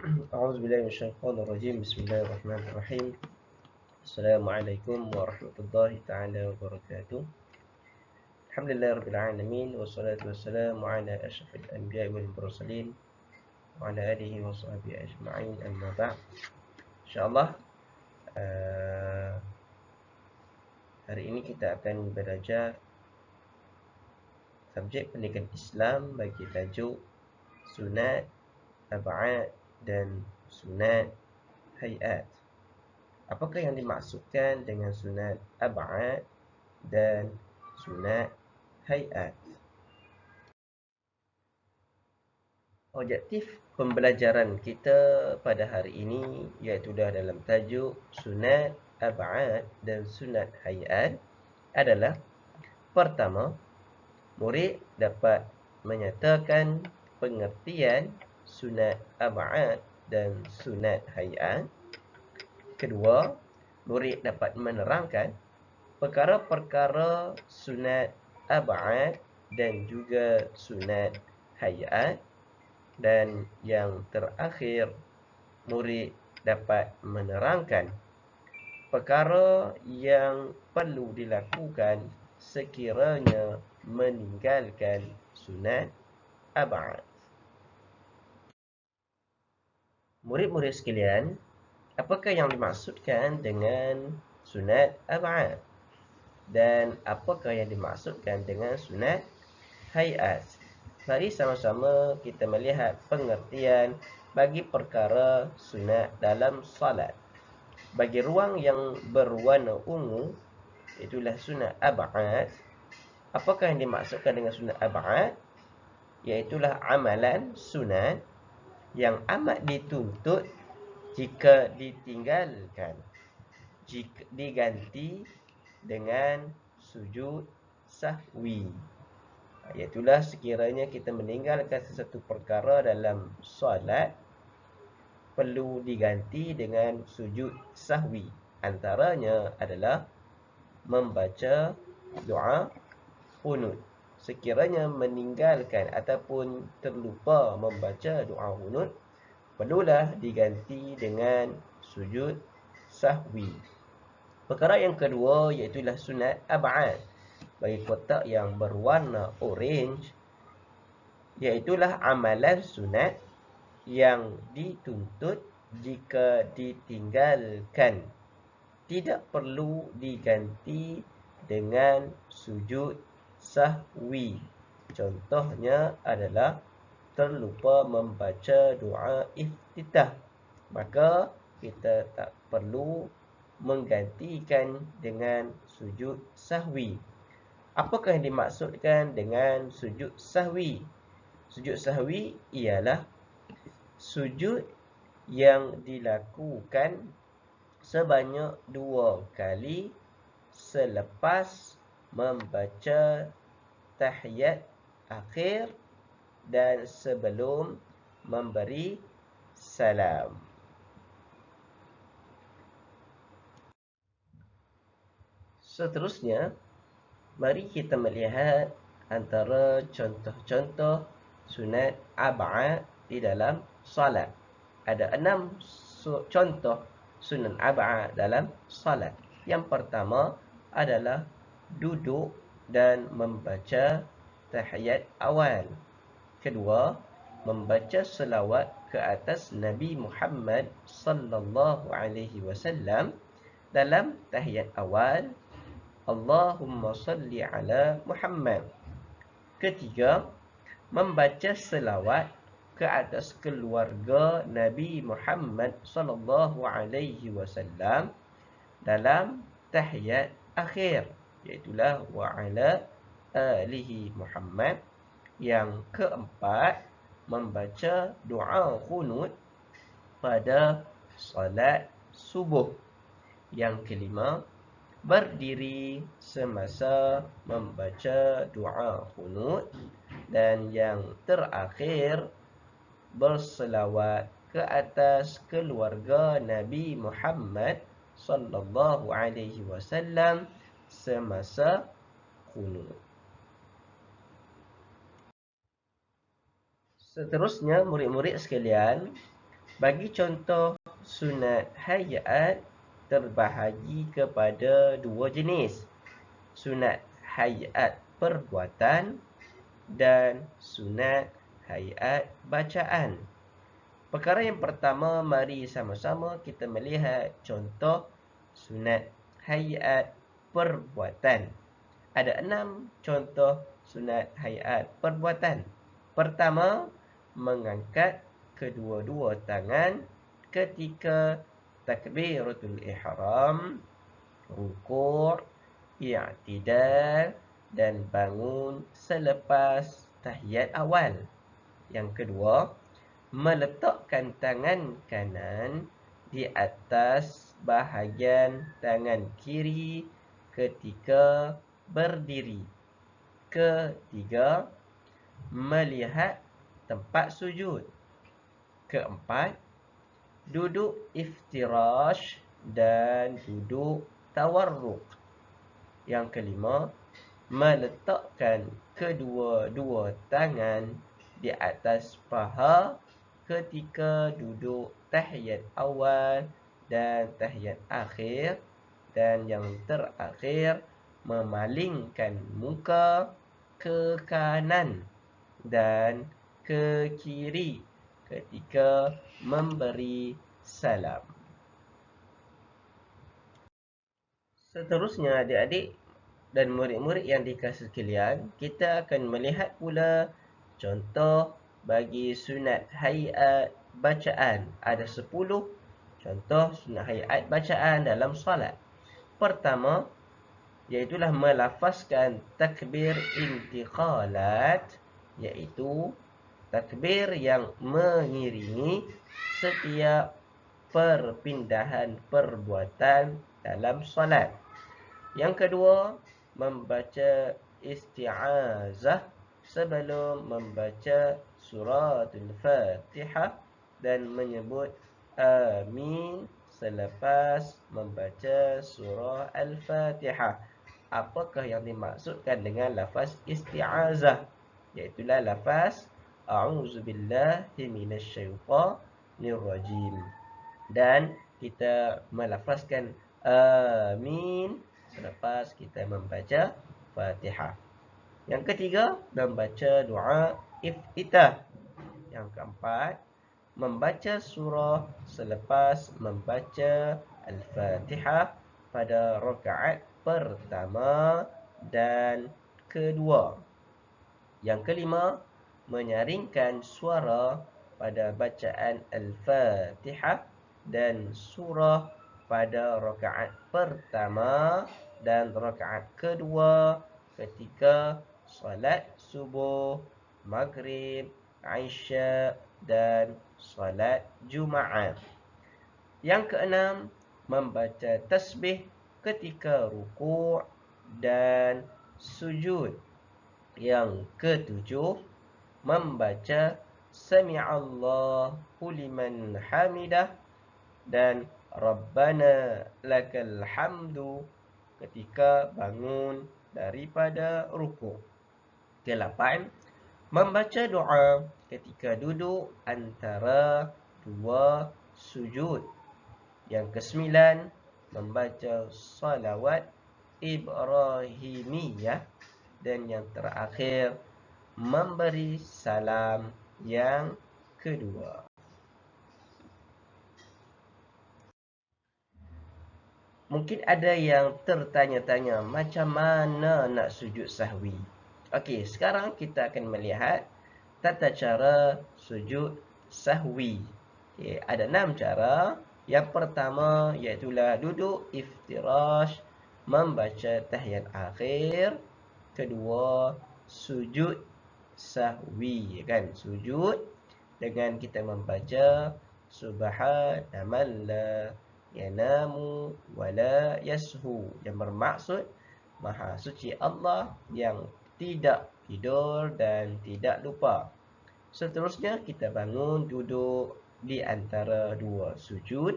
أعوذ بالله من الشيطان الرجيم. بسم الله الرحمن الرحيم. السلام عليكم ورحمة الله تعالى وبركاته. الحمد لله رب العالمين، والصلاة والسلام على أشرف الأنبياء والمرسلين وعلى آله وصحبه أجمعين، أما بعد. InsyaAllah hari ini kita akan belajar subjek pendidikan Islam bagi tajuk sunat, ab'ad dan sunat hayat. Apakah yang dimaksudkan dengan sunat ab'ad dan sunat hayat? Objektif pembelajaran kita pada hari ini iaitu dalam tajuk sunat ab'ad dan sunat hayat adalah: pertama, murid dapat menyatakan pengertian sunat ab'ad dan sunat hayat. Kedua, murid dapat menerangkan perkara-perkara sunat ab'ad dan juga sunat hayat. Dan yang terakhir, murid dapat menerangkan perkara yang perlu dilakukan sekiranya meninggalkan sunat ab'ad. Murid-murid sekalian, apakah yang dimaksudkan dengan sunat ab'ad? Dan apakah yang dimaksudkan dengan sunat hayat? Mari sama-sama kita melihat pengertian bagi perkara sunat dalam salat. Bagi ruang yang berwarna ungu, itulah sunat ab'ad. Apakah yang dimaksudkan dengan sunat ab'ad? Iaitulah amalan sunat yang amat dituntut jika ditinggalkan, jika diganti dengan sujud sahwi. Iaitulah sekiranya kita meninggalkan sesuatu perkara dalam solat, perlu diganti dengan sujud sahwi. Antaranya adalah membaca doa qunut. Sekiranya meninggalkan ataupun terlupa membaca doa qunut, perlulah diganti dengan sujud sahwi. Perkara yang kedua iaitulah sunat ab'ad. Bagi kotak yang berwarna orange, iaitulah amalan sunat yang dituntut jika ditinggalkan, tidak perlu diganti dengan sujud sahwi. Contohnya adalah terlupa membaca doa iftitah, maka kita tak perlu menggantikan dengan sujud sahwi. Apakah yang dimaksudkan dengan sujud sahwi? Sujud sahwi ialah sujud yang dilakukan sebanyak 2 kali selepas membaca tahiyat akhir dan sebelum memberi salam. Seterusnya, mari kita melihat antara contoh-contoh sunat ab'ad di dalam salat. Ada 6 contoh sunat ab'ad dalam salat. Yang pertama adalah duduk dan membaca tahiyat awal. Kedua, membaca selawat ke atas Nabi Muhammad sallallahu alaihi wasallam dalam tahiyat awal, Allahumma salli ala Muhammad. Ketiga, membaca selawat ke atas keluarga Nabi Muhammad sallallahu alaihi wasallam dalam tahiyat akhir, iaitulah wa ala alihi Muhammad. Yang keempat, membaca doa qunut pada salat subuh. Yang kelima, berdiri semasa membaca doa qunut. Dan yang terakhir, berselawat ke atas keluarga Nabi Muhammad sallallahu alaihi wasallam semasa qunut. Seterusnya, murid-murid sekalian, Bagi contoh, sunat hayat terbahagi kepada dua jenis. Sunat hayat perbuatan dan sunat hayat bacaan. Perkara yang pertama, mari sama-sama kita melihat contoh sunat hayat perbuatan. Ada 6 contoh sunat hayat perbuatan. Pertama, mengangkat kedua-dua tangan ketika takbiratul ihram, rukuk, i'tidal dan bangun selepas tahiyat awal. Yang kedua, meletakkan tangan kanan di atas bahagian tangan kiri ketika berdiri. Ketiga, melihat tempat sujud. Keempat, duduk iftirash dan duduk tawarruk. Yang kelima, meletakkan kedua-dua tangan di atas paha ketika duduk tahiyat awal dan tahiyat akhir. Dan yang terakhir, memalingkan muka ke kanan dan ke kiri ketika memberi salam. Seterusnya, adik-adik dan murid-murid yang dikasihi sekalian, kita akan melihat pula contoh bagi sunat hayat bacaan. Ada 10 contoh sunat hayat bacaan dalam solat. Pertama, iaitulah melafazkan takbir intiqalat, iaitu takbir yang mengiringi setiap perpindahan perbuatan dalam solat. Yang kedua, membaca isti'azah sebelum membaca suratul Fatihah dan menyebut amin selepas membaca surah Al-Fatihah. Apakah yang dimaksudkan dengan lafaz isti'azah? Iaitulah lafaz a'udzubillahi minasyaitanir rajim. Dan kita melafazkan amin selepas kita membaca Fatihah. Yang ketiga, membaca doa iftitah. Yang keempat, membaca surah selepas membaca Al-Fatihah pada rakaat pertama dan kedua. Yang kelima, menyaringkan suara pada bacaan Al-Fatihah dan surah pada rakaat pertama dan rakaat kedua ketika solat subuh, maghrib, isya dan solat Jumaat. Yang keenam, membaca tasbih ketika rukuk dan sujud. Yang ketujuh, membaca Sami'allahu liman hamidah dan Rabbana lakal hamdu ketika bangun daripada rukuk. Ke-8, membaca doa ketika duduk antara dua sujud. Yang ke-9, membaca salawat Ibrahimiyah. Dan yang terakhir, memberi salam yang kedua. Mungkin ada yang tertanya-tanya macam mana nak sujud sahwi. Okey, sekarang kita akan melihat tata cara sujud sahwi. Okey, ada 6 cara. Yang pertama iaitulah duduk iftirash, membaca tahiyat akhir. Kedua, sujud sahwi, kan? Sujud dengan kita membaca subhana man la yanamu wa la yashu, yang bermaksud Maha suci Allah yang tidak tidur dan tidak lupa. Seterusnya, kita bangun duduk di antara dua sujud.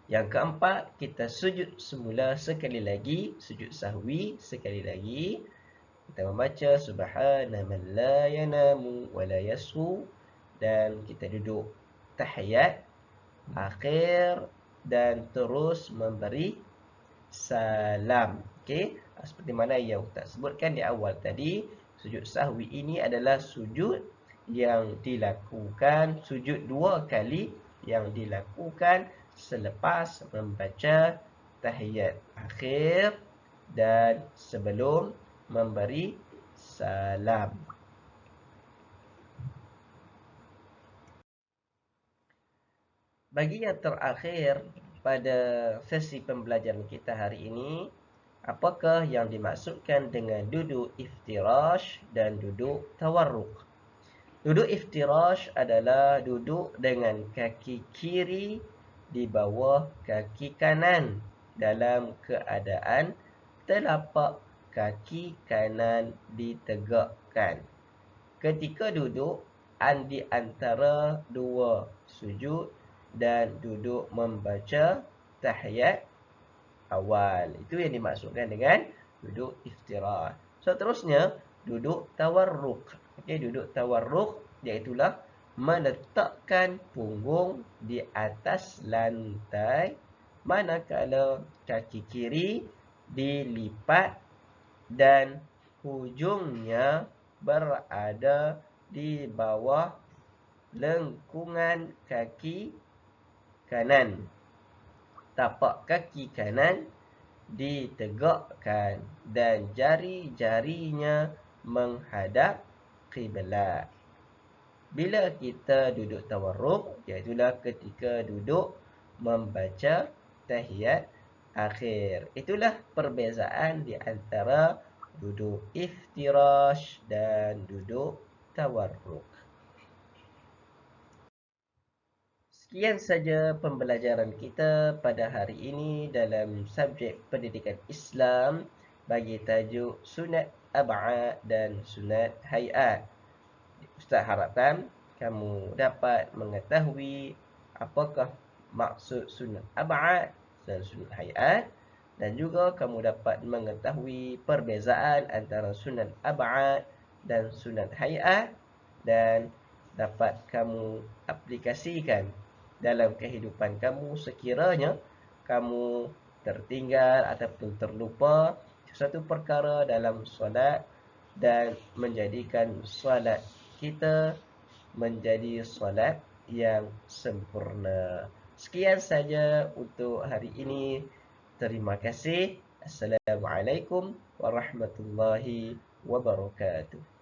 Yang keempat, kita sujud semula sekali lagi, sujud sahwi sekali lagi. Kita membaca subhana man la yanamu wa la yashu dan kita duduk tahiyat akhir dan terus memberi salam. Okey, seperti mana yang Ustaz sebutkan di awal tadi, sujud sahwi ini adalah sujud yang dilakukan, sujud 2 kali yang dilakukan selepas membaca tahiyat akhir dan sebelum memberi salam. Bagi yang terakhir pada sesi pembelajaran kita hari ini, apakah yang dimaksudkan dengan duduk iftirash dan duduk tawarruk? Duduk iftirash adalah duduk dengan kaki kiri di bawah kaki kanan dalam keadaan telapak kaki kanan ditegakkan. Ketika duduk di antara dua sujud dan duduk membaca tahiyat awal. Itu yang dimaksudkan dengan duduk iftirash. Seterusnya, duduk tawarruk. Okey, duduk tawarruk iaitulah meletakkan punggung di atas lantai manakala kaki kiri dilipat dan hujungnya berada di bawah lengkungan kaki kanan. Tapak kaki kanan ditegakkan dan jari-jarinya menghadap kiblat. Bila kita duduk tawarruk, iaitulah ketika duduk membaca tahiyat akhir. Itulah perbezaan di antara duduk iftirash dan duduk tawarruk. Sekian saja pembelajaran kita pada hari ini dalam subjek pendidikan Islam bagi tajuk sunat ab'ad dan sunat hayat. Ustaz harapkan kamu dapat mengetahui apakah maksud sunat ab'ad dan sunat hayat, dan juga kamu dapat mengetahui perbezaan antara sunat ab'ad dan sunat hayat, dan dapat kamu aplikasikan dalam kehidupan kamu sekiranya kamu tertinggal ataupun terlupa sesuatu perkara dalam solat dan menjadikan solat kita menjadi solat yang sempurna. Sekian saja untuk hari ini. Terima kasih. Assalamualaikum warahmatullahi wabarakatuh.